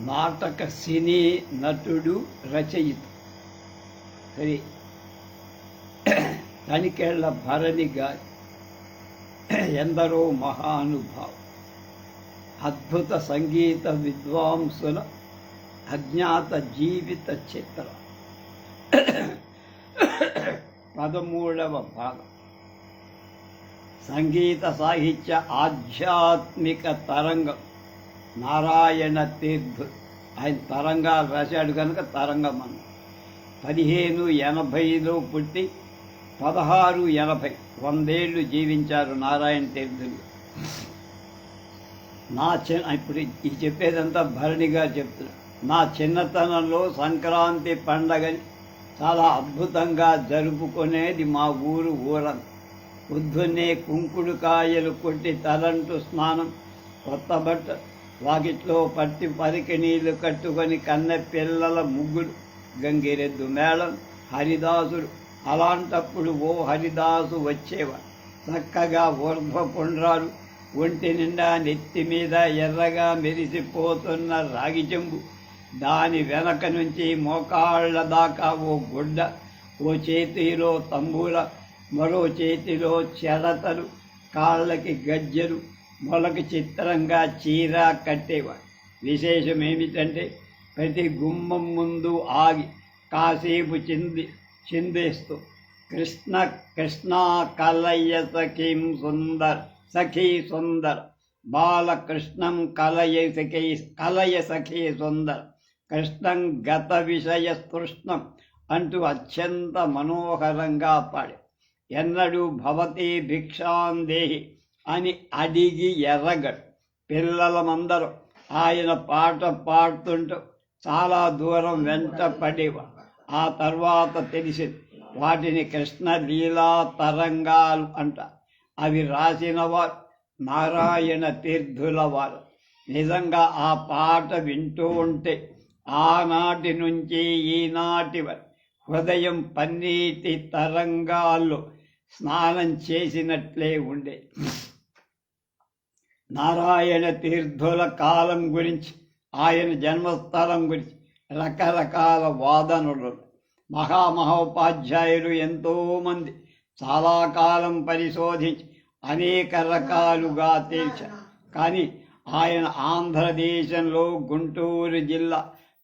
నాటక సినీ నటుడు, రచయిత. సరే, తనికెళ్ల భరణి గారి ఎందరో మహానుభావు, అద్భుత సంగీత విద్వాంసుల అజ్ఞాత జీవిత చిత్ర 13వ భాగం. సంగీత సాహిత్య ఆధ్యాత్మిక తరంగం నారాయణ తీర్థుడు. ఆయన తరంగాలు రాశాడు కనుక తరంగం అన్న. 1580లో పుట్టి 1680 100 జీవించారు నారాయణ తీర్థులు. ఇప్పుడు ఈ చెప్పేదంతా భరణిగా చెప్తున్నా. నా చిన్నతనంలో సంక్రాంతి పండగని చాలా అద్భుతంగా జరుపుకునేది మా ఊరం. పొద్దున్నే కుంకుడు కాయలు కొట్టి తలంటు స్నానం, కొత్త బట్ట, వాకిట్లో పట్టి పరికి నీళ్లు కట్టుకొని కన్నె పిల్లల ముగ్గులు, గంగిరెద్దు మేళం, హరిదాసుడు. అలాంటప్పుడు ఓ హరిదాసు వచ్చేవాడు. చక్కగా ఊర్ధ్వపుండ్రాలు, ఒంటి నిండా నెత్తి మీద ఎర్రగా మెరిసిపోతున్న రాగి చెంబు, దాని వెనక నుంచి మోకాళ్ళ దాకా ఓ గుడ్డ, ఓ చేతిలో తంబూర, మరో చేతిలో చెడతలు, కాళ్ళకి గజ్జెలు, మొలకు చిత్రంగా చీర కట్టేవాడు. విశేషం ఏమిటంటే ప్రతి గుమ్మం ముందు ఆగి కాసేపు చిందేస్తూ కృష్ణ కృష్ణ కలయ సఖీం సఖీ సుందర బాలకృష్ణం కలయ సఖీ సుందర కృష్ణం గత విషయ తృష్ణం అంటూ అత్యంత మనోహరంగా పాడి, ఎన్నడూ భవతి భిక్షాందేహి అని అడిగి ఎర్రగడు. పిల్లలమందరూ ఆయన పాట పాడుతుంటూ చాలా దూరం వెంట పడేవాడు. ఆ తర్వాత తెలిసింది వాటిని కృష్ణ లీలా తరంగాలు అంట. అవి రాసిన వారు నారాయణ తీర్థుల వారు. నిజంగా ఆ పాట వింటూ ఉంటే ఆనాటి నుంచి ఈనాటి వరకు హృదయం పన్నీటి తరంగాల్లో స్నానం చేసినట్లే ఉండే. నారాయణ తీర్థుల కాలం గురించి, ఆయన జన్మస్థలం గురించి రకరకాల వాదనలు. మహామహోపాధ్యాయులు ఎంతోమంది చాలా కాలం పరిశోధించి అనేక రకాలుగా తేల్చారు. కానీ ఆయన ఆంధ్రదేశంలో గుంటూరు జిల్లా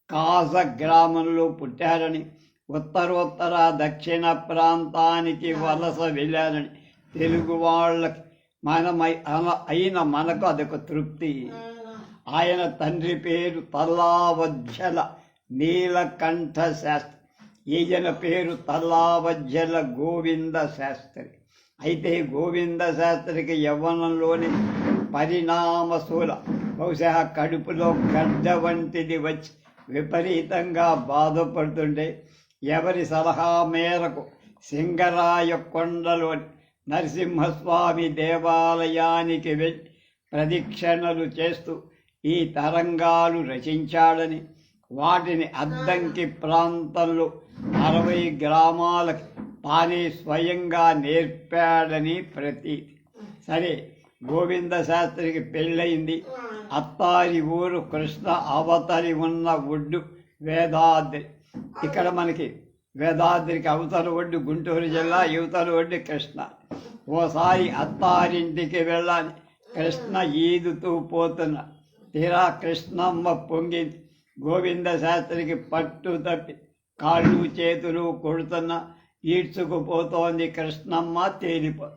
కాస గ్రామంలో పుట్టారని, ఉత్తరోత్తర దక్షిణ ప్రాంతానికి వలస వెళ్ళారని తెలుగు వాళ్ళకి అయిన మనకు అదొక తృప్తి. ఆయన తండ్రి పేరు తల్లావజ్జల నీలకంఠ శాస్త్రి, ఈయన పేరు తల్లావజ్జల గోవింద శాస్త్రి. అయితే గోవింద శాస్త్రికి యవ్వనంలోని పరిణామశూల, బహుశా కడుపులో గడ్డ వంటిది వచ్చి విపరీతంగా బాధపడుతుంటే ఎవరి సలహా మేరకు సింగరాయ కొండలోని నరసింహస్వామి దేవాలయానికి వెళ్ళి ప్రదక్షిణలు చేస్తూ ఈ తరంగాలు రచించాడని, వాటిని అద్దంకి ప్రాంతంలో 60 గ్రామాలకు తానే స్వయంగా నేర్పాడని ప్రతీతి. సరే, గోవింద శాస్త్రికి పెళ్ళయింది. అత్తారి ఊరు కృష్ణ అవతలి ఉన్న ఒడ్డు వేదాద్రి. ఇక్కడ మనకి వేదాద్రికి అవతల ఒడ్డు గుంటూరు జిల్లా, యువతల ఒడ్డు కృష్ణ. ఓసారి అత్తారింటికి వెళ్ళాలి. కృష్ణ ఈదుతూ పోతున్న తీరా కృష్ణమ్మ పొంగింది. గోవింద శాస్త్రికి పట్టు తప్పి కాళ్ళు చేతులు కొడుతున్న ఈడ్చుకుపోతోంది కృష్ణమ్మ. తేలిపో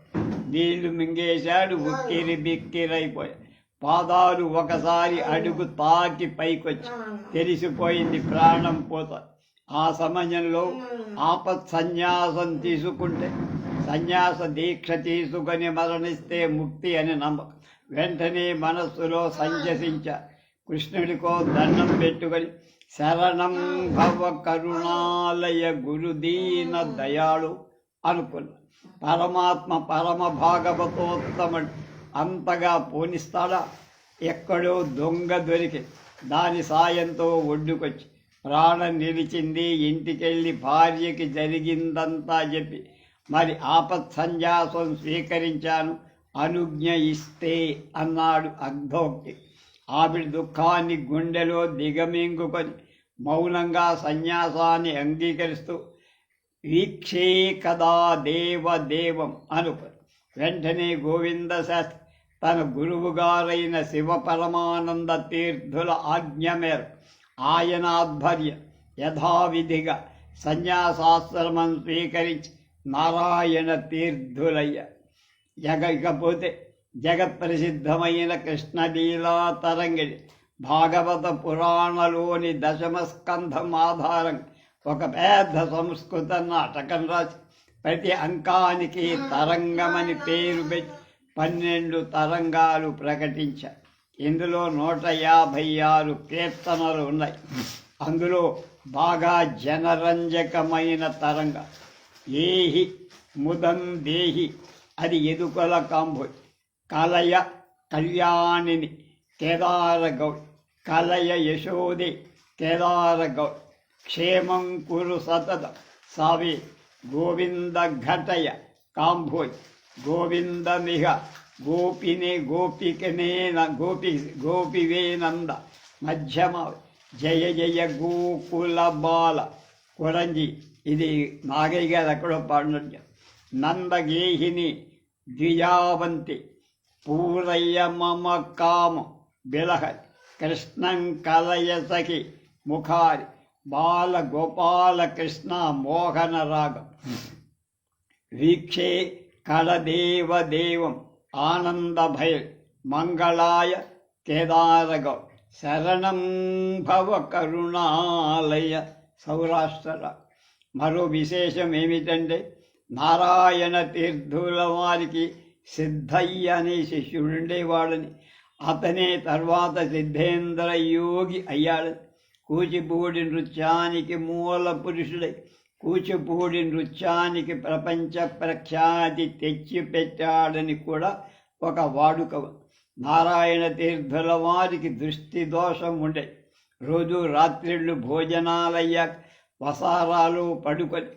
నీళ్లు మింగేశాడు. ఉక్కిరి బిక్కిరైపోయాడు. పాదాలు ఒకసారి అడుగు తాకి పైకొచ్చి తెలిసిపోయింది ప్రాణం పోతా. ఆ సమయంలో ఆపత్ సన్యాసం తీసుకుంటే, సన్యాస దీక్ష తీసుకొని మరణిస్తే ముక్తి అని నమ్మకం. వెంటనే మనస్సులో సంచసించా. కృష్ణుడికో దండం పెట్టుకొని శరణం భవ కరుణాలయ గురుదీన దయాళు అనుకున్నా. పరమాత్మ పరమ భాగవతోత్తముడు అంతగా పోనిస్తాడా? ఎక్కడో దొంగ దొరికి దాని సాయంతో ఒడ్డుకొచ్చి ప్రాణం నిలిచింది. ఇంటికెళ్ళి భార్యకి జరిగిందంతా చెప్పి మరి ఆపత్ సన్యాసం స్వీకరించాను, అనుజ్ఞ ఇస్తే అన్నాడు అర్ధోక్తి. ఆవిడ దుఃఖాన్ని గుండెలో దిగమింగుకొని మౌనంగా సన్యాసాన్ని అంగీకరిస్తూ వీక్షే కదా దేవదేవం అనుకుని వెంటనే గోవింద శాస్త్రి తన గురువుగారైన శివపరమానంద తీర్థుల ఆజ్ఞ మేరకు ఆయన ఆధ్వర్యం యథావిధిగా సన్యాసాశ్రమం స్వీకరించి నారాయణ తీర్థులయ్య. ఇకపోతే జగత్ప్రసిద్ధమైన కృష్ణలీలా తరంగిణి భాగవత పురాణలోని దశమ స్కంధం ఆధారంగా ఒక పెద్ద సంస్కృత నాటకం రాసి ప్రతి అంకానికి తరంగమని పేరు పెట్టి 12 తరంగాలు ప్రకటించారు. ఇందులో 156 కీర్తనలు ఉన్నాయి. అందులో బాగా జనరంజకమైన తరంగ ఏహి ముదం దేహి అది ఎదుకల కాంబోయ్, కలయ కళ్యాణిని కేదార గౌడ్, కలయ యశోదే కేదార గౌడ్, క్షేమం కురు సతత సావి గోవింద ఘటయ కాంభోయ్, గోవిందమిహ గోపినే గోపికనే గోపివే నంద మధ్యమ జయ జయ గోకుల బాల కొరంజి. ఇది నాగయ్య గారు ఎక్కడో పాడినట్టు. నందగేహిని ద్విజావంతి పూరయ్య మమ కామ బిలహరి కృష్ణం కలయ సఖి ముఖారి బాల గోపాల కృష్ణ మోహన రాగం. వీక్షే కళదేవదేవం ఆనందభయ మంగళాయ కేదారగౌ శరణం భవ కరుణాలయ సౌరాష్ట్ర. మరో విశేషం ఏమిటంటే నారాయణ తీర్థుల వారికి సిద్ధయ్య అనే శిష్యుడుండేవాడని, అతనే తర్వాత సిద్ధేంద్ర యోగి అయ్యాడని, కూచిపూడి నృత్యానికి మూల పురుషుడై కూచిపూడి నృత్యానికి ప్రపంచ ప్రఖ్యాతి తెచ్చిపెట్టాడని కూడా ఒక వాడుక. నారాయణ తీర్థుల వారికి దృష్టి దోషం ఉండే. రోజు రాత్రిళ్ళు భోజనాలయ్యాక వసారాలు పడుకొని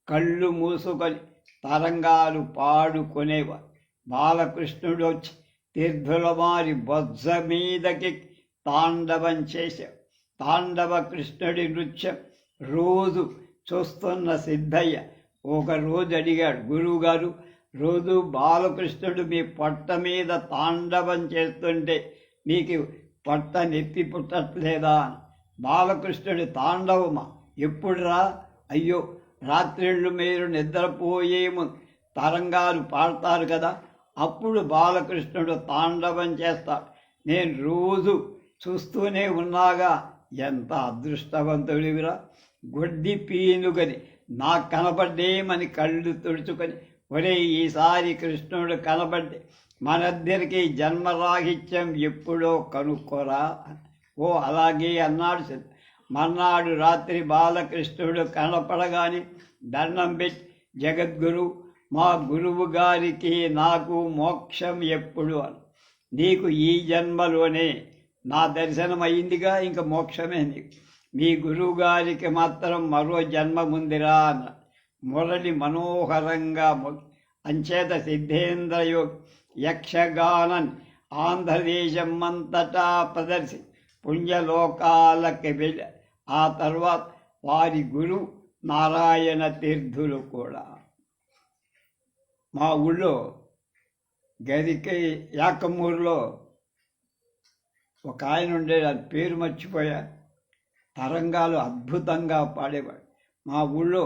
కళ్ళు మూసుకొని తరంగాలు పాడుకునేవారు. బాలకృష్ణుడు వచ్చి తీర్థుల వారి బొజ్జ మీదకి తాండవం చేశాడు. తాండవ కృష్ణుడి నృత్యం రోజు చూస్తున్న సిద్ధయ్య ఒకరోజు అడిగాడు, గురువుగారు, రోజు బాలకృష్ణుడు మీ పొట్ట మీద తాండవం చేస్తుంటే మీకు పొట్ట నెత్తి పుట్టట్లేదా? బాలకృష్ణుడి తాండవమా? ఎప్పుడురా? అయ్యో, రాత్రిళ్ళు మీరు నిద్రపోయేము తరంగాలు పాడతారు కదా, అప్పుడు బాలకృష్ణుడు తాండవం చేస్తాడు. నేను రోజు చూస్తూనే ఉన్నాగా. ఎంత అదృష్టవంతుడివిరా! గొడ్డి పీనుగని నాకు కనపడ్డేమని కళ్ళు తుడుచుకొని, ఒరే, ఈసారి కృష్ణుడు కనపడ్డే మనిద్దరికి జన్మరాహిత్యం ఎప్పుడో కనుక్కోరా. ఓ అలాగే అన్నాడు. మర్నాడు రాత్రి బాలకృష్ణుడు కనపడగానే దండం పెట్టి, జగద్గురు, మా గురువు గారికి నాకు మోక్షం ఎప్పుడు అని. నీకు ఈ జన్మలోనే నా దర్శనం అయిందిగా, ఇంక మోక్షమే నీకు. మీ గురువుగారికి మాత్రం మరో జన్మ ముందిరా అన్న. మురళి మనోహరంగా అంచేత సిద్ధేంద్రయోగి యక్షగానన్ ఆంధ్రదేశం అంతటా ప్రదర్శి పుణ్యలోకాలకి వెళ్ళి ఆ తర్వాత వారి గురువు నారాయణ తీర్థులు కూడా. మా ఊళ్ళో గదికి యాకమూరులో ఒక ఆయన ఉండేది, అది పేరు మర్చిపోయా. తరంగాలు అద్భుతంగా పాడేవాడు. మా ఊళ్ళో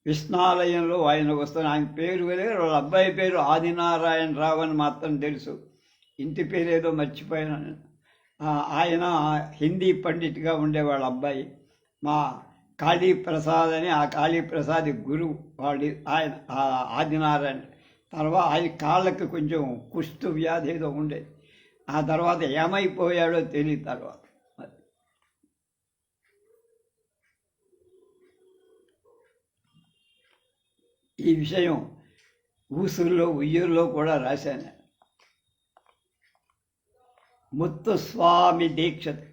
కృష్ణాలయంలో ఆయన వస్తాను. ఆయన పేరు వేరే, వాళ్ళ అబ్బాయి పేరు ఆదినారాయణ రావు అని మాత్రం తెలుసు. ఇంటి పేరు ఏదో మర్చిపోయాను. ఆయన హిందీ పండిట్గా ఉండేవాళ్ళ అబ్బాయి. మా కాళీప్రసాద్ అని, ఆ కాళీప్రసాద్ గురువు వాడి ఆయన ఆదినారాయణ. తర్వాత ఆయన కాళ్ళకి కొంచెం కుష్టు వ్యాధి ఏదో ఉండేది. ఆ తర్వాత ఏమైపోయాడో తెలియదు. తర్వాత ఈ విషయం ఊసుల్లో ఉయ్యూరులో కూడా రాశాను. ముత్తుస్వామి దీక్షత్,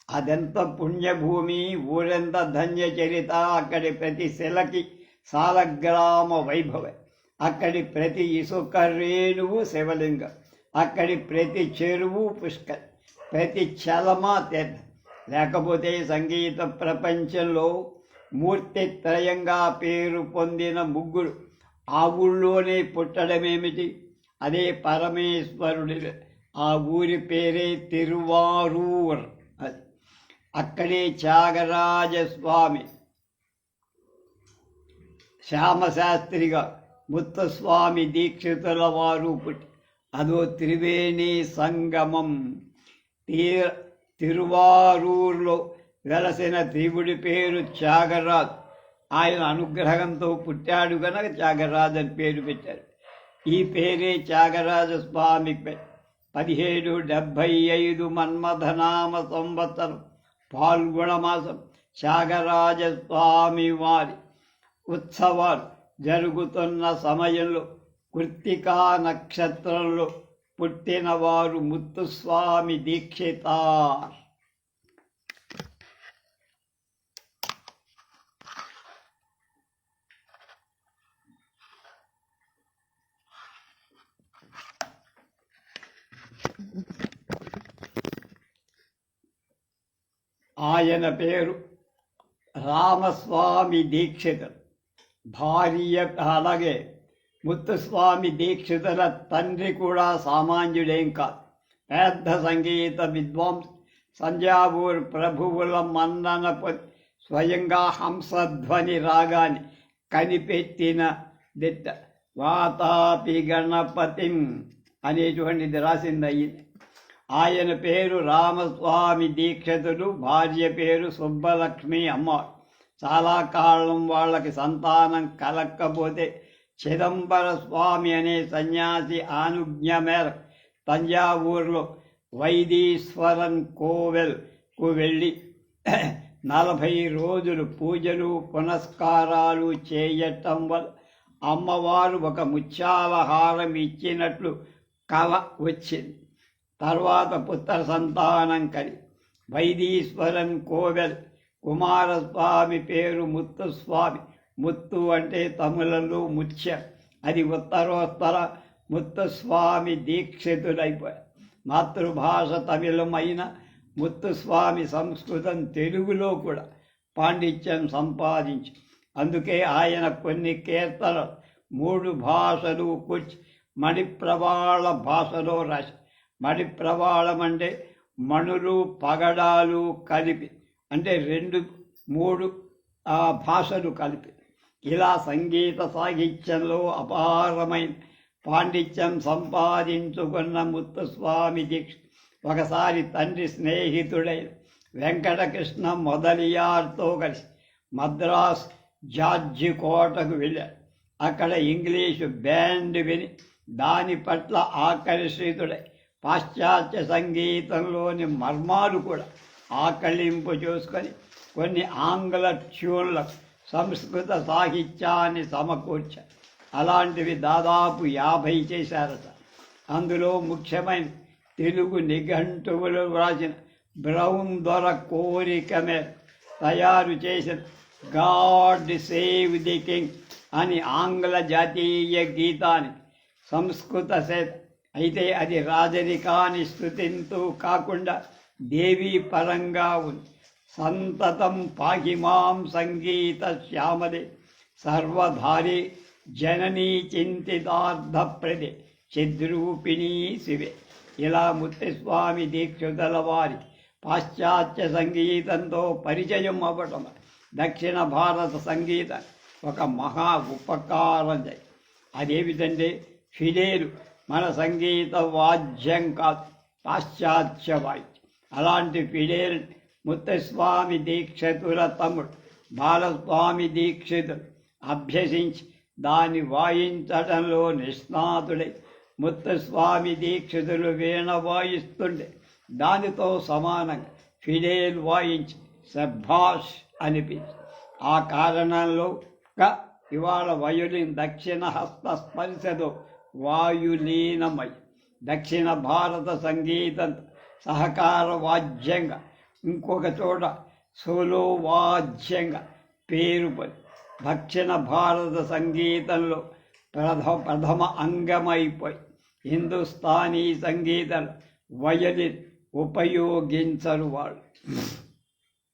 అదెంత పుణ్యభూమి, ఊరెంత ధన్యచరిత, అక్కడి ప్రతి శిలకి సాలగ్రామ వైభవ, అక్కడి ప్రతి ఇసుక రేణువు శివలింగం, అక్కడి ప్రతి చెరువు పుష్కర్, ప్రతి చలమా తీర్థం. లేకపోతే సంగీత ప్రపంచంలో మూర్తిత్రయంగా పేరు పొందిన ముగ్గురు ఆ ఊళ్ళోనే పుట్టడమేమిటి? అదే పరమేశ్వరుడి. ఆ ఊరి పేరే తిరువారూర్. అది అక్కడే త్యాగరాజస్వామి శ్యామశాస్త్రిగా ముత్తుస్వామి దీక్షితుల వారు పుట్టి అదో త్రివేణి సంగమం. తిరువారూరులో వెలసిన శివుడి పేరు త్యాగరాజు. ఆయన అనుగ్రహంతో పుట్టాడు కనుక త్యాగరాజు అని పేరు పెట్టారు. ఈ పేరే త్యాగరాజస్వామి 1775 మన్మథనామ సంవత్సరం పాల్గొన మాసం త్యాగరాజస్వామి వారి ఉత్సవాలు జరుగుతున్న సమయంలో కృత్తికా నక్షత్రంలో పుట్టినవారు ముత్తుస్వామి దీక్షితార్. ఆయన పేరు రామస్వామి దీక్షితులు. భార్య అలాగే ముత్తుస్వామి దీక్షితుల తండ్రి కూడా సామాన్యుడేం కాదు. పెద్ద సంగీత విద్వాంసు. సంజావూర్ ప్రభువుల మన్నన స్వయంగా హంసధ్వని రాగాన్ని కనిపెట్టిన దిట్ట. వాతాపి గణపతిం అనేటువంటిది రాసింది అయ్యింది. ఆయన పేరు రామస్వామి దీక్షితుడు. భార్య పేరు సుబ్బలక్ష్మి అమ్మారు. చాలా కాలం వాళ్ళకి సంతానం కలక్కపోతే చిదంబర స్వామి అనే సన్యాసి ఆనుజ్ఞ మేరకు తంజావూరులో వైదీశ్వరన్ కోవెల్కు వెళ్ళి 40 రోజులు పూజలు పునస్కారాలు చేయటం వల్ల అమ్మవారు ఒక ముత్యాల హారం ఇచ్చినట్లు కల వచ్చింది. తర్వాత పుత్ర సంతానం కలిగి వైదీశ్వరన్ కోవెల్ కుమారస్వామి పేరు ముత్తుస్వామి. ముత్తు అంటే తమిళంలో ముత్యం. అది ఉత్తరోత్తర ముత్తుస్వామి దీక్షితుడైపోయారు. మాతృభాష తమిళం అయిన ముత్తుస్వామి సంస్కృతం తెలుగులో కూడా పాండిత్యం సంపాదించి అందుకే ఆయన కొన్ని కీర్తనలు 3 భాషలు కూర్చి మణిప్రవాళ భాషలో రాసి. మణిప్రవాళం అంటే మణులు పగడాలు కలిపి, అంటే 2-3 భాషలు కలిపి. ఇలా సంగీత సాహిత్యంలో అపారమైన పాండిత్యం సంపాదించుకున్న ముత్తుస్వామి దీక్ష ఒకసారి తండ్రి స్నేహితుడైన వెంకటకృష్ణ మొదలియార్తో కలిసి మద్రాస్ జార్జి కోటకు వెళ్ళారు. అక్కడ ఇంగ్లీషు బ్యాండ్ విని దాని పట్ల ఆకర్షితుడై పాశ్చాత్య సంగీతంలోని మర్మాలు కూడా ఆకళింపు చేసుకొని కొన్ని ఆంగ్ల ట్యూన్లకు సంస్కృత సాహిత్యాన్ని సమకూర్చారు. అలాంటివి దాదాపు 50 చేశారట. అందులో ముఖ్యమైన తెలుగు నిఘంటువులు వ్రాసిన బ్రౌన్ దొర కోరిక మీద తయారు చేసిన గాడ్ సేవ్ ది కింగ్ అని ఆంగ్ల జాతీయ గీతాన్ని సంస్కృత సేత. అయితే అది రాజరికాన్ని స్తుతింతూ కాకుండా దేవీ పరంగా ఉంది. సంతతం పాహిమాం సంగీత శ్యామదే సర్వధారి జననీ చింతితార్థప్రదే చిద్రూపిణీ శివే. ఇలా ముత్తుస్వామి దీక్షితుల వారి పాశ్చాత్య సంగీతంతో పరిచయం అవ్వటం దక్షిణ భారత సంగీతం ఒక మహా ఉపకారం. అదేవిధంటే ఫిడేలు మన సంగీత వాద్యం కాదు, పాశ్చాత్య వాయిద్యం. అలాంటి ఫిడేల్ ముత్తుస్వామి దీక్షితుల తమ్ముడు బాలస్వామి దీక్షితులు అభ్యసించి దాన్ని వాయించడంలో నిష్ణాతుడై ముత్తుస్వామి దీక్షితులు వీణ వాయిస్తుండే దానితో సమానంగా ఫిడేల్ వాయించి సభాష్ అనిపించి ఆ కారణంలో ఇవాళ వయోలిన్ దక్షిణ హస్త స్పర్శతో వాయులీనమై దక్షిణ భారత సంగీతం సహకార వాద్యంగా, ఇంకొక చోట సోలో వాద్యంగా పేరు పొంది దక్షిణ భారత సంగీతంలో ప్రథమ అంగమైపోయి హిందుస్థానీ సంగీతంలో వయలిన్ ఉపయోగించరు వాళ్ళు.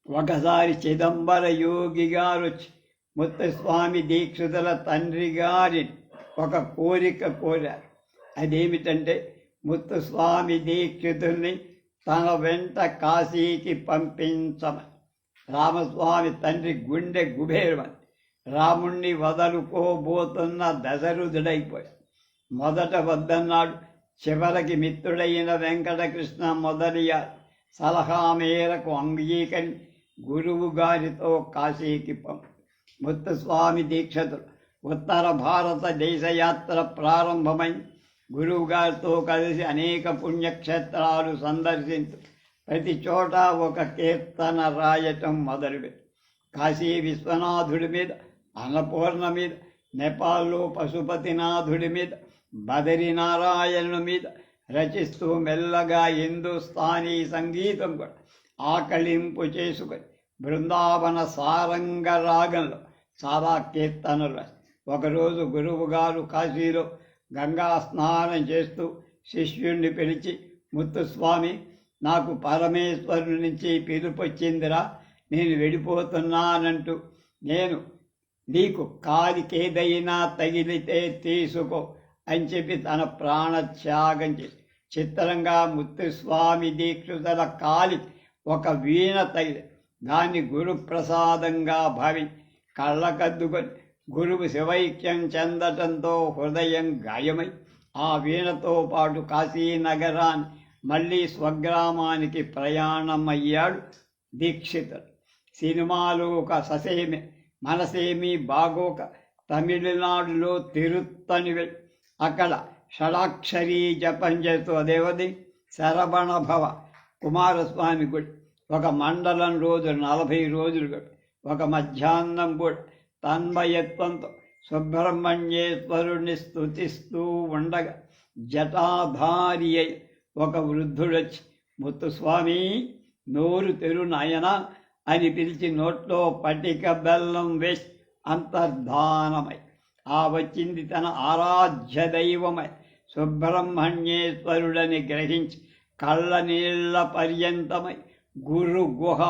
ఒకసారి చిదంబర యోగి గారు వచ్చి ముత్తుస్వామి దీక్షితుల తండ్రి గారిని ఒక కోరిక కోరారు. అదేమిటంటే ముత్తుస్వామి దీక్షితుల్ని తన వెంట కాశీకి పంపించమని. రామస్వామి తండ్రి గుండె గుబేరమని. రాముణ్ణి వదలుకోబోతున్న దశరథుడైపోయాడు. మొదట వద్దన్నాడు. చివరికి మిత్రుడైన వెంకటకృష్ణ మొదలయ్యారు. సలహా మేరకు అంగీకరించి గురువు గారితో కాశీకి ముత్తుస్వామి దీక్షితులు ఉత్తర భారతదేశ యాత్ర ప్రారంభమై గురువు గారితో కలిసి అనేక పుణ్యక్షేత్రాలు సందర్శించు ప్రతి చోట ఒక కీర్తన రాయటం మొదలుపెట్టి కాశీ విశ్వనాథుడి మీద, అన్నపూర్ణ మీద, నేపాల్లో పశుపతినాథుడి మీద, బదరీనారాయణుడి మీద రచిస్తూ మెల్లగా హిందుస్థానీ సంగీతం కూడా ఆకళింపు చేసుకొని బృందావన సారంగ రాగంలో చాలా కీర్తనలు. ఒకరోజు గురువు గారు కాశీలో గంగా స్నానం చేస్తూ శిష్యుణ్ణి పిలిచి, ముత్తుస్వామి, నాకు పరమేశ్వరుని నుంచి పిలుపొచ్చిందిరా, నేను వెళ్ళిపోతున్నానంటూ, నేను నీకు కాలికేదైనా తగిలితే తీసుకో అని చెప్పి తన ప్రాణత్యాగం చేసి చిత్రంగా ముత్తుస్వామి దీక్షితుల కాలి ఒక వీణ తగిలి దాన్ని గురుప్రసాదంగా భావించి కళ్ళకద్దుకొని గురువు శివైక్యం చెందటంతో హృదయం గాయమై ఆ వీణతో పాటు కాశీనగరాన్ని మళ్ళీ స్వగ్రామానికి ప్రయాణమయ్యాడు దీక్షితుడు. సినిమాలో ఒక ససేమి మనసేమీ బాగోక తమిళనాడులో తిరుత్తని వెళ్ళి అక్కడ షడాక్షరీ జపం చేస్తూ అదేవది శరవణ భవ కుమారస్వామి గుడి ఒక మండలం రోజు 40 రోజులు గడి ఒక మధ్యాహ్నం కూడా తన్మయత్వంతో సుబ్రహ్మణ్యేశ్వరుణ్ణి స్తుతిస్తూ ఉండగా జటాధారి అయి ఒక వృద్ధుడొచ్చి, ముత్తుస్వామి, నోరు తెరు నాయన అని పిలిచి నోట్లో పటిక బెల్లం వేసి అంతర్ధానమై ఆ వచ్చింది తన ఆరాధ్య దైవమై సుబ్రహ్మణ్యేశ్వరుడని గ్రహించి కళ్ళ నీళ్ల పర్యంతమై గురు గుహ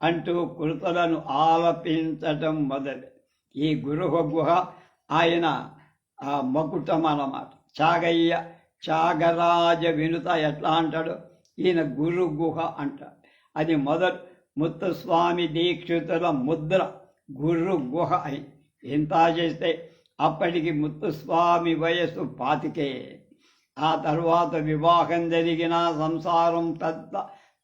అంటూ కృతులను ఆలపించటం మొదలు. ఈ గురు గుహ ఆయన మకుటం అన్నమాట. చాగయ్య త్యాగరాజ వినుత ఎట్లా అంటాడు, ఈయన గురు గుహ అంటాడు. అది మొదలు ముత్తుస్వామి దీక్షితుల ముద్ర గురు గుహ అయింది. ఇంత చేస్తే అప్పటికి ముత్తుస్వామి వయస్సు 25. ఆ తర్వాత వివాహం జరిగిన సంసారం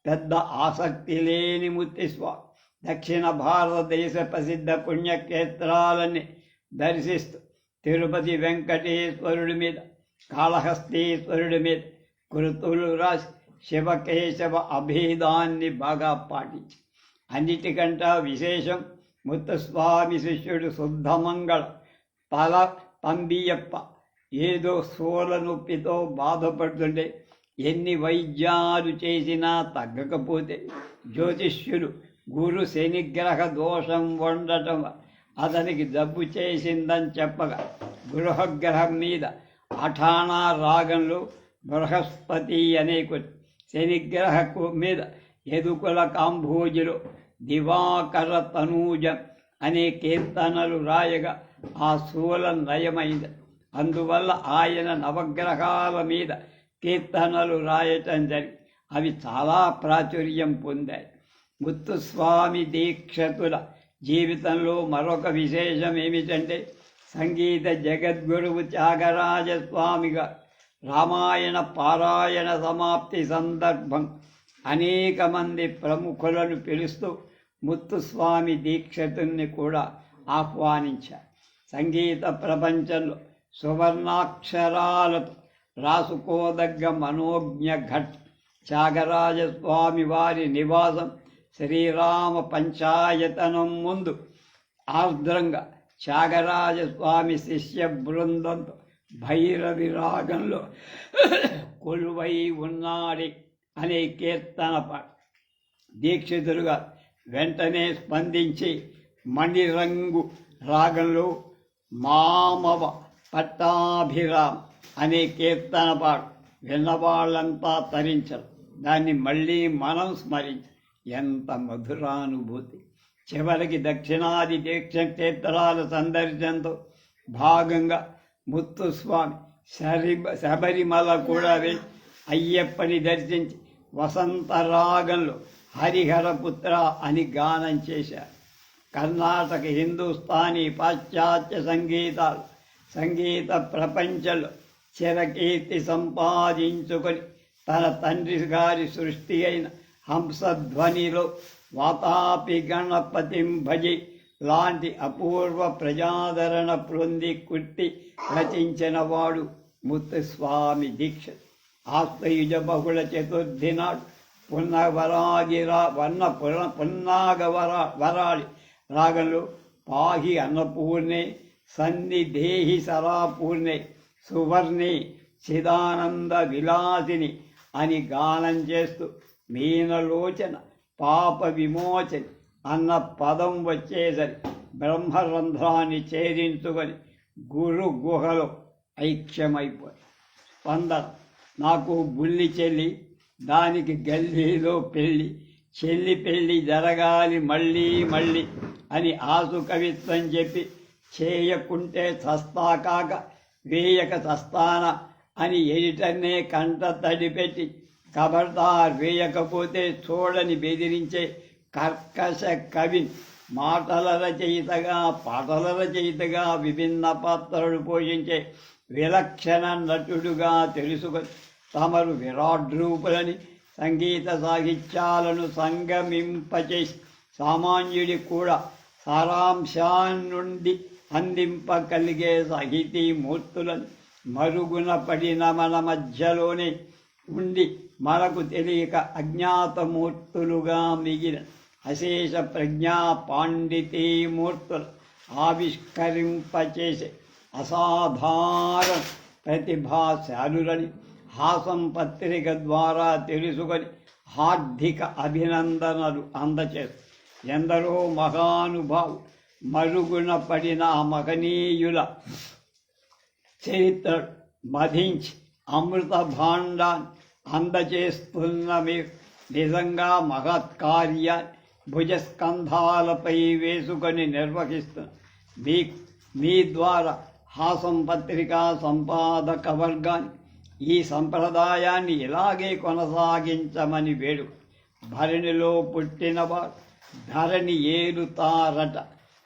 పెద్ద ఆసక్తి లేని ముత్తుస్వామి దక్షిణ భారతదేశ ప్రసిద్ధ పుణ్యక్షేత్రాలని దర్శిస్తూ తిరుపతి వెంకటేశ్వరుడి మీద, కాళహస్తీశ్వరుడి మీద కృతులు రాసి శివకేశవ అభేదాన్ని బాగా పాటించి అన్నిటికంటే విశేషం ముత్తుస్వామి శిష్యుడు శుద్ధమంగళ పంబియప్ప ఏదో సోల నొప్పితో బాధపడుతుంటే ఎన్ని వైద్యాలు చేసినా తగ్గకపోతే జ్యోతిష్యులు గురు శనిగ్రహ దోషం ఉండటం అతనికి జబ్బు చేసిందని చెప్పగా గృహగ్రహం మీద అఠాణా రాగంలో బృహస్పతి అనే శనిగ్రహ మీద ఎదుకుల కాంభోజిలో దివాకర తనూజం అనే కీర్తనలు రాయగా ఆ శూల నయమైంది. అందువల్ల ఆయన నవగ్రహాల మీద కీర్తనలు రాయటం జరిగి అవి చాలా ప్రాచుర్యం పొందాయి. ముత్తుస్వామి దీక్షితుల జీవితంలో మరొక విశేషం ఏమిటంటే సంగీత జగద్గురువు త్యాగరాజస్వామి గారు రామాయణ పారాయణ సమాప్తి సందర్భం అనేక మంది ప్రముఖులను పిలుస్తూ ముత్తుస్వామి దీక్షితుల్ని కూడా ఆహ్వానించారు. సంగీత ప్రపంచంలో సువర్ణాక్షరాలతో రాసుకోదగ్గ మనోజ్ఞ ఘట్ త్యాగరాజస్వామి వారి నివాసం శ్రీరామ పంచాయతనం ముందు ఆర్ద్రంగా త్యాగరాజస్వామి శిష్య బృందంతో భైరవి రాగంలో కొలువై ఉన్నాడి అనే కీర్తన పాట దీక్షితులుగా వెంటనే స్పందించి మణిరంగు రాగంలో మామవ పట్టాభిరామ్ అనే కీర్తన పాట విన్నవాళ్ళంతా తరించరు. దాన్ని మళ్ళీ మనం స్మరించి ఎంత మధురానుభూతి. చివరికి దక్షిణాది తీర్థక్షేత్రాల సందర్శనంతో భాగంగా ముత్తుస్వామి శబరిమల కూడా వెళ్ళి అయ్యప్పని దర్శించి వసంతరాగంలో హరిహరపుత్ర అని గానం చేశారు. కర్ణాటక, హిందుస్థానీ, పాశ్చాత్య సంగీత ప్రపంచంలో చిరకీర్తి సంపాదించుకొని తన తండ్రి గారి సృష్టి అయిన హంసధ్వనిలో వాతాపి గణపతిం భజి లాంటి అపూర్వ ప్రజాదరణ పొంది కుట్టి రచించిన వాడు ముత్తుస్వామి దీక్షిత్. ఆశ్వయుజ బహుళ చతుర్థి నాడు పున్నాగవరాళి రాగంలో పాహి అన్నపూర్ణే సన్నిధేహి సరాపూర్ణే సువర్ణే చిదానంద విలాసిని అని గానం చేస్తూ మీనలోచన పాప విమోచని అన్న పదం వచ్చేసరి బ్రహ్మరంధ్రాన్ని ఛేదించుకొని గురు గుహలో ఐక్యమైపోయి. స్పందన: నాకు బుల్లి చెల్లి, దానికి గల్లీలో పెళ్ళి, చెల్లి పెళ్ళి జరగాలి మళ్ళీ మళ్ళీ అని ఆసు కవిత్వం చెప్పి చేయకుంటే చస్తా కాక వేయక చస్తాన అని ఎడిటర్నే కంట తడిపెట్టి ఖబర్దార్ వేయకపోతే చూడని బెదిరించే కర్కశ కవిని మాటల రచయితగా, పాటల రచయితగా విభిన్న పాత్రలు పోషించే విలక్షణ నటుడుగా తెలుసుకొని తమరు విరాట్ రూపులని సంగీత సాహిత్యాలను సంగమింపచేసి సామాన్యుడి కూడా సారాంశాన్నుండి అందింపగలిగే సాహితీ మూర్తులను మరుగున పడిన మన మధ్యలోనే ఉండి మనకు తెలియక అజ్ఞాతమూర్తులుగా మిగిలిన అశేష ప్రజ్ఞా పాండితీమూర్తులు ఆవిష్కరింపచేసే అసాధారణ ప్రతిభాశాలులని హాసం పత్రిక ద్వారా తెలుసుకొని హార్దిక అభినందనలు అందచేస్తారు. ఎందరో మహానుభావులు మరుగున పడిన మహనీయుల చరిత్ర మధించి అమృత భాండాన్ని అందచేస్తున్న మీరు నిజంగా మహత్కార్యాన్ని భుజస్కంధాలపై వేసుకొని నిర్వహిస్తున్న మీకు మీ ద్వారా హాసం పత్రికా సంపాదక వర్గాన్ని ఈ సంప్రదాయాన్ని ఇలాగే కొనసాగించమని వేడు. భరణిలో పుట్టినవారు ధరణి ఏలుతారట.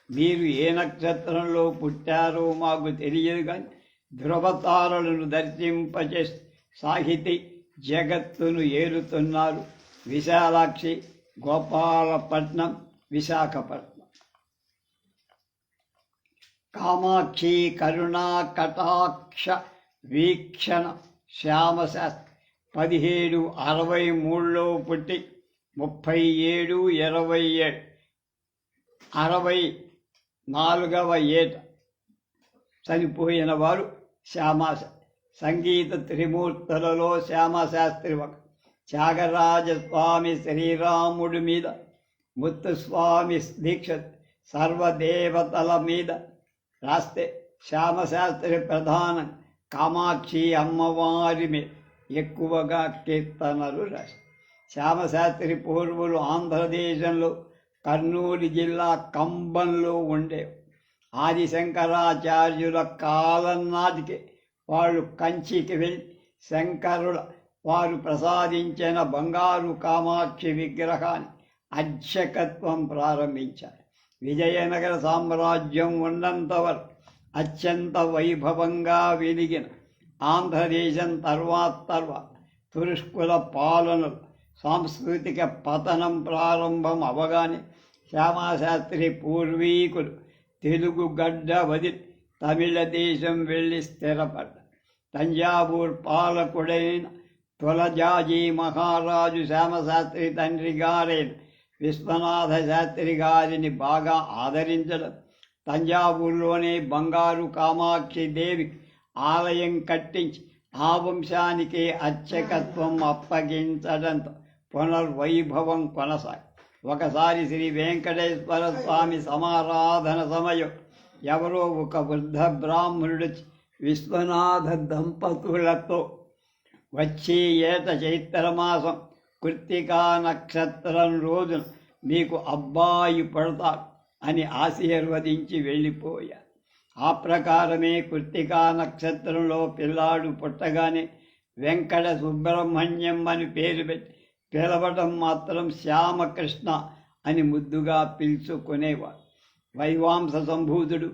మీరు ఏ నక్షత్రంలో పుట్టారో మాకు తెలియదు, కానీ ధ్రువతారలను దర్శింపచేసి సాహితీ జగత్తును ఏలుతున్నారు. విశాలాక్షి, గోపాలపట్నం, విశాఖపట్నం. కామాక్షి కరుణా కటాక్ష వీక్షణ శ్యామశాస్త్రి 1763లో పుట్టి 37/27 64వ ఏట చనిపోయిన వారు శ్యామశాస్త్రి. సంగీత త్రిమూర్తులలో శ్యామశాస్త్రి ఒక. త్యాగరాజస్వామి శ్రీరాముడి మీద, ముత్తుస్వామి దీక్షిత్ సర్వదేవతల మీద రాస్తే శ్యామశాస్త్రి ప్రధానం కామాక్షి అమ్మవారి మీద ఎక్కువగా కీర్తనలు రాశారు. శ్యామశాస్త్రి పూర్వులు ఆంధ్రదేశంలో కర్నూలు జిల్లా కంబంలో ఉండేవి. ఆదిశంకరాచార్యుల కాలం నాటికే వాళ్ళు కంచికి వెళ్ళి శంకరుల వారు ప్రసాదించిన బంగారు కామాక్షి విగ్రహాన్ని అర్చకత్వం ప్రారంభించారు. విజయనగర సామ్రాజ్యం ఉన్నంతవరకు అత్యంత వైభవంగా వెలిగిన ఆంధ్రదేశం తర్వాత తురుష్కుల పాలనలు సాంస్కృతిక పతనం ప్రారంభం అవగానే శ్యామశాస్త్రి పూర్వీకులు తెలుగు గడ్డ వదిలి తమిళ దేశం వెళ్ళి స్థిరపడ్డారు. తంజావూర్ పాలకుడైన తులజాజీ మహారాజు శ్యామశాస్త్రి తండ్రి గారైన విశ్వనాథ శాస్త్రి గారిని బాగా ఆదరించడం, తంజావూరులోనే బంగారు కామాక్షి దేవి ఆలయం కట్టించి ఆ వంశానికి అర్చకత్వం అప్పగించడంతో పునర్వైభవం కొనసాగి ఒకసారి శ్రీ వెంకటేశ్వర స్వామి సమారాధన సమయం ఎవరో ఒక వృద్ధ బ్రాహ్మణుడు విశ్వనాథ దంపతులతో వచ్చే ఏట చైత్రమాసం కృత్తికా నక్షత్రం రోజున మీకు అబ్బాయి పుడతాడు అని ఆశీర్వదించి వెళ్ళిపోయారు. ఆ ప్రకారమే కృత్తికా నక్షత్రంలో పిల్లాడు పుట్టగానే వెంకట సుబ్రహ్మణ్యం అని పేరు పెట్టి పిలవడం మాత్రం శ్యామకృష్ణ అని ముద్దుగా పిలుచుకునేవాడు. వైవాంశ సంభూతుడు,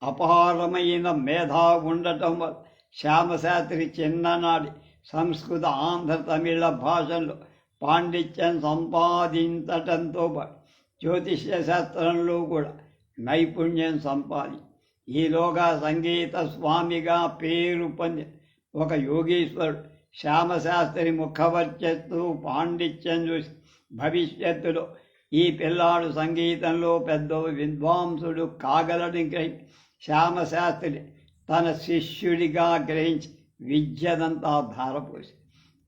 అపారమైన మేధా ఉండటం వల్ల శ్యామశాస్త్రి చిన్ననాడి సంస్కృత ఆంధ్ర తమిళ భాషల్లో పాండిత్యం సంపాదించటంతో పాటు జ్యోతిష్య శాస్త్రంలో కూడా నైపుణ్యం సంపాది ఈలోగా సంగీత స్వామిగా పేరు పొందిన ఒక యోగీశ్వరుడు శ్యామశాస్త్రి ముఖవర్చస్సు పాండిత్యం చూసి భవిష్యత్తులో ఈ పిల్లాడు సంగీతంలో పెద్ద విద్వాంసుడు కాగలని గ్రహించి శ్యామశాస్త్రి తన శిష్యుడిగా గ్రహించి విద్యనంతా ధారపోసి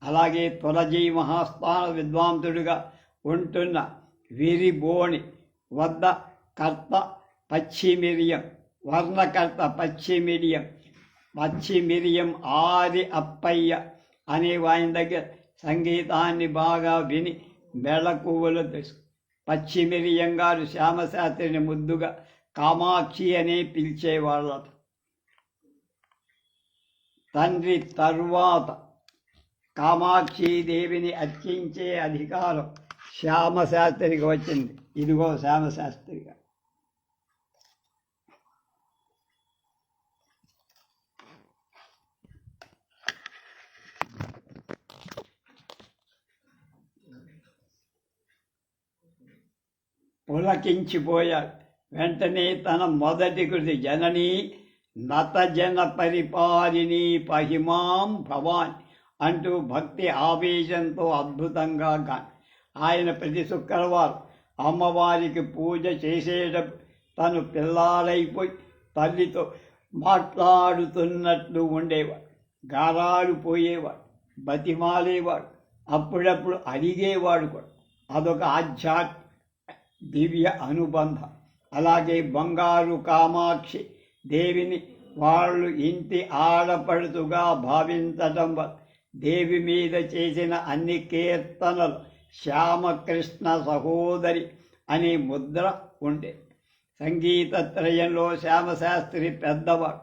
అలాగే తులజీ మహాస్థాన విద్వాంసుడిగా ఉంటున్న విరిబోణి వద్ద కర్త పశ్చిమిరియం వర్ణకర్త పశ్చిమిరియం ఆది అప్పయ్య అనే వాని దగ్గర సంగీతాన్ని బాగా విని మెళకువలు తెలుసు. పశ్చిమిరియం గారు శ్యామశాస్త్రిని ముద్దుగా కామాక్షి అనే పిలిచేవాళ్ళట. తండ్రి తరువాత కామాక్షీదేవిని అర్చించే అధికారం శ్యామశాస్త్రికి వచ్చింది. ఇదిగో శ్యామశాస్త్రిగా పులకించిపోయాడు. వెంటనే తన మొదటి కృతి జననీ నతజన పరిపాలిని పహిమాం భవాన్ అంటూ భక్తి ఆవేశంతో అద్భుతంగా ఆయన ప్రతి శుక్రవారం అమ్మవారికి పూజ చేసేటప్పుడు తను పిల్లాడైపోయి తల్లితో మాట్లాడుతున్నట్లు ఉండేవాడు. గారాలు పోయేవాడు, బతిమాలేవాడు, అప్పుడప్పుడు అడిగేవాడు కూడా. అదొక ఆధ్యాత్మిక దివ్య అనుబంధం. అలాగే బంగారు కామాక్షి దేవిని వాళ్ళు ఇంటి ఆడపడుతుగా భావించటం వల్ల దేవి మీద చేసిన అన్ని కీర్తనలు శ్యామకృష్ణ సహోదరి అనే ముద్ర ఉండే. సంగీత త్రయంలో శ్యామశాస్త్రి పెద్దవాడు,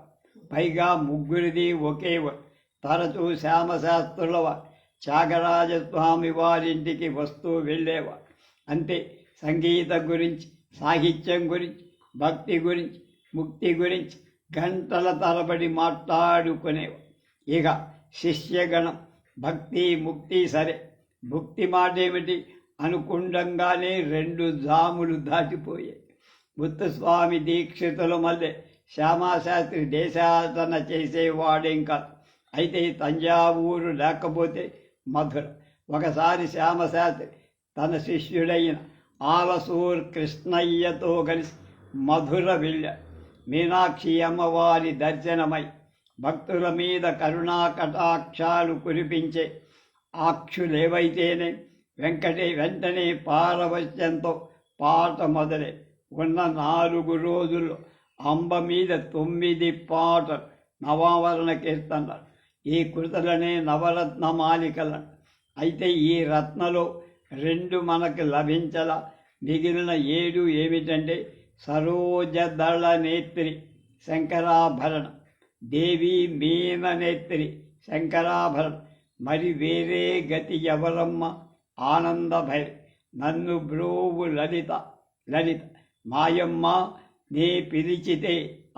పైగా ముగ్గురిది ఒకేవాడు. తరచూ శ్యామశాస్త్రుల వారు త్యాగరాజస్వామి వారింటికి వస్తూ వెళ్ళేవాడు. అంటే సంగీతం గురించి, సాహిత్యం గురించి, భక్తి గురించి, ముక్తి గురించి గంటల తరబడి మాట్లాడుకునేవాడు. ఇక శిష్యగణం భక్తి ముక్తి సరే, భక్తి మాట ఏమిటి అనుకుండంగానే 2 జాములు దాటిపోయాయి. ముత్తుస్వామి దీక్షితుల మళ్ళీ శ్యామశాస్త్రి దేశాటన చేసేవాడేం కాదు. అయితే తంజావూరు లేకపోతే మధుర. ఒకసారి శ్యామశాస్త్రి తన శిష్యుడైన ఆలసూర్ కృష్ణయ్యతో కలిసి మధుర వెళ్ళాడు. మీనాక్షి అమ్మవారి దర్శనమై భక్తుల మీద కరుణా కటాక్షాలు కురిపించే ఆక్షులేవైతేనే వెంటనే పారవశ్యంతో పాట మొదలై ఉన్న 4 రోజుల్లో అంబ మీద 9 పాటలు నవావరణ కీర్తనలు. ఈ కృతులనే నవరత్న మాలికలను. అయితే ఈ రత్నలో 2 మనకు లభించలా. మిగిలిన 7 ఏమిటంటే సరోజదళ నేత్రి శంకరాభరణం, దేవి మీన నేత్రి శంకరాభరణం, మరి వేరే గతి ఎవరమ్మ ఆనందభైరి, నన్ను బ్రోవు లలిత మాయమ్మ నీ పిలిచితే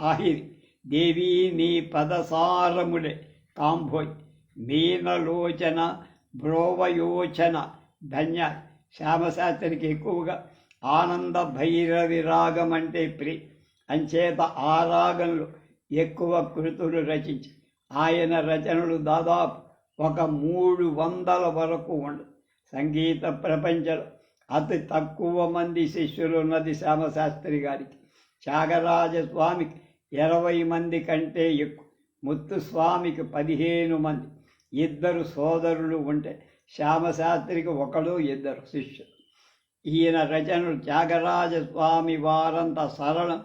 ఆహిరి, దేవి నీ పదసారముడే కాంభోయ్, మీనలోచన బ్రోవయోచన ధన్య. శ్యామశాస్త్రికి ఎక్కువగా ఆనంద భైరవి రాగం అంటే అంచేత ఆ రాగంలో ఎక్కువ కృతులు రచించి ఆయన రచనలు దాదాపు 300 వరకు ఉండదు. సంగీత ప్రపంచంలో అతి తక్కువ మంది శిష్యులు ఉన్నది శ్యామశాస్త్రి గారికి. త్యాగరాజస్వామికి 20 మంది కంటే ఎక్కువ, ముత్తుస్వామికి 15 మంది. 2 సోదరులు ఉంటే శ్యామశాస్త్రికి 1-2 శిష్యులు. ఈయన రచనలు త్యాగరాజస్వామి వారంత సరళం,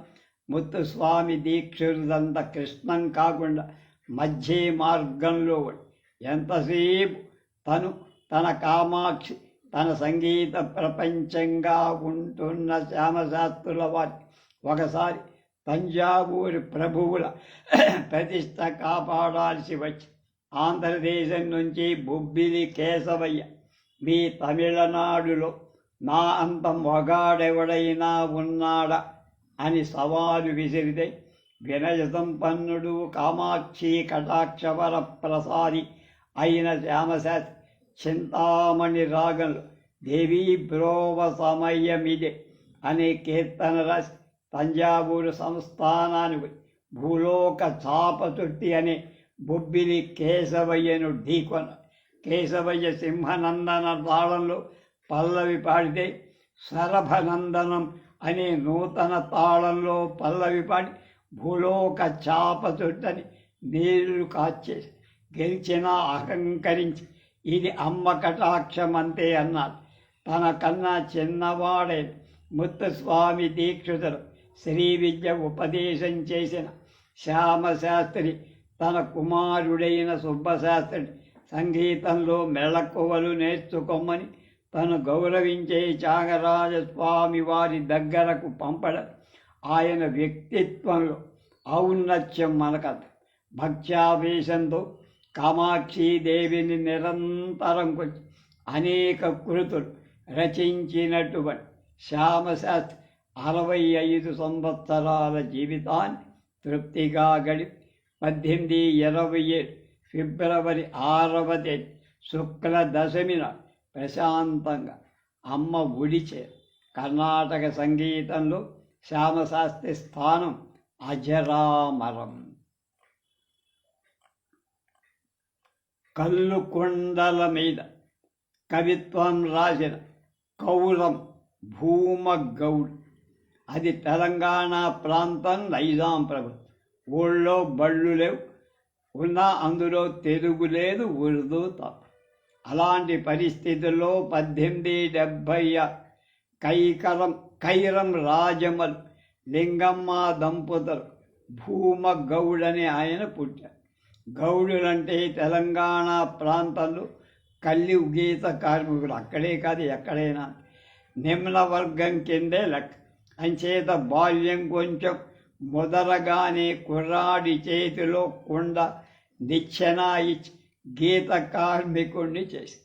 ముత్తుస్వామి దీక్షులంత కృష్ణం కాకుండా మధ్య మార్గంలో ఎంతసేపు తన కామాక్షి తన సంగీత ప్రపంచంగా ఉంటున్న శ్యామశాస్త్రుల వారి ఒకసారి తంజావూరు ప్రభువుల ప్రతిష్ట కాపాడాల్సి వచ్చి ఆంధ్రదేశం నుంచి బొబ్బిలి కేశవయ్య మీ తమిళనాడులో నా అంత మొగాడెవడైనా ఉన్నాడా అని సవాలు విసిరితే వినయ సంపన్నుడు కామాక్షి కటాక్షవర ప్రసాది అయిన శ్యామశాస్త్రి చింతామణి రాగంలో దేవీ బ్రోవ సమయమిదే అనే కీర్తన రాసి తంజావూరు సంస్థానానికి భూలోక చాపతుట్టి అనే బొబ్బిలి కేశవయ్యను ఢీకొన కేశవయ్య సింహనందన తాళంలో పల్లవి పాడితే శరభనందనం అనే నూతన తాళంలో పల్లవి పాడి భూలోక చాపతుట్టని నీళ్లు కాచేసి గెలిచినా అహంకరించి ఇది అమ్మ కటాక్షమంతే అన్నారు. తన కన్నా చిన్నవాడే ముత్తుస్వామి దీక్షితులు శ్రీ విద్య ఉపదేశం చేసిన శ్యామశాస్త్రి తన కుమారుడైన సుబ్బశాస్త్రి సంగీతంలో మెళకువలు నేర్చుకోమని తను గౌరవించే త్యాగరాజస్వామి వారి దగ్గరకు పంపడం ఆయన వ్యక్తిత్వంలో ఔన్నత్యం మనకర్థం. భక్త్యావేశంతో కామాక్షీదేవిని నిరంతరం కొచ్చి అనేక కృతులు రచించినటువంటి శ్యామశాస్త్రి 65 సంవత్సరాల జీవితాన్ని తృప్తిగా గడిపి 1827 ఫిబ్రవరి 6వ తేదీ శుక్ల దశమిన ప్రశాంతంగా అమ్మ ఒడిచే. కర్ణాటక సంగీతంలో శ్యామశాస్త్రి స్థానం అజరామరం. కల్లు కొండల మీద కవిత్వం రాసిన కౌరం భూమగౌడ్. అది తెలంగాణ ప్రాంతం నైజాం ప్రభుత్వం. ఊళ్ళో బళ్ళు లేవు, ఉన్నా అందులో తెలుగు లేదు, ఉర్దూ తప్ప. అలాంటి పరిస్థితుల్లో 1870 కైరం రాజమల్ లింగమ్మ దంపతులు భూమగౌడ్ అని ఆయన పుట్టారు. గౌడులంటే తెలంగాణ ప్రాంతంలో కల్లి గీత కార్మికుడు. అక్కడే కాదు ఎక్కడైనా నిమ్న వర్గం కిందే లెక్క. అంచేత బాల్యం కొంచెం మొదలగానే కుర్రాడి చేతిలో కుండ నిచ్చెన ఇచ్చి గీత కార్మికుడిని చేసి.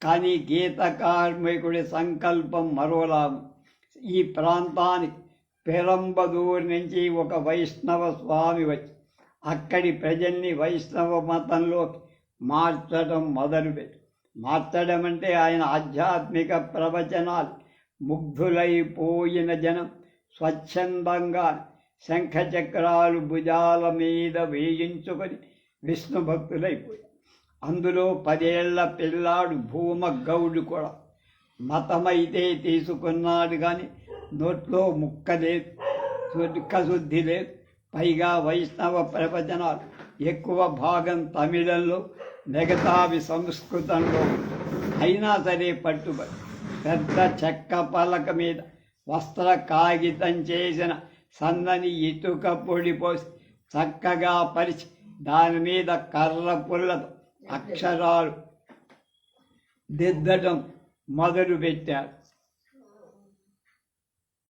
కానీ గీత కార్మికుడి సంకల్పం మరోలాభం. ఈ ప్రాంతానికి పెరంబదూరు నుంచి ఒక వైష్ణవ స్వామి వచ్చి అక్కడి ప్రజల్ని వైష్ణవ మతంలో మార్చడం మొదలుపెట్టి. మార్చడం అంటే ఆయన ఆధ్యాత్మిక ప్రవచనాలు ముగ్ధులైపోయిన జనం స్వచ్ఛందంగా శంఖచక్రాలు భుజాల మీద వేయించుకొని విష్ణు భక్తులైపోయారు. అందులో 10 ఏళ్ల పిల్లాడు భూమగౌడు కూడా మతమైతే తీసుకున్నాడు, కానీ నోట్లో ముక్క లేదు, శుద్ధి లేదు. పైగా వైష్ణవ ప్రవచనాలు ఎక్కువ భాగం తమిళంలో, మిగతావి సంస్కృతంలో. అయినా సరే పట్టుబడి పెద్ద చెక్క పలక మీద వస్త్ర కాగితం చేసిన సన్నని ఇటుక పొడి పోసి చక్కగా పరిచి దాని మీద కర్ర పుల్లతో అక్షరాలు దిద్దడం మొదలుపెట్టారు.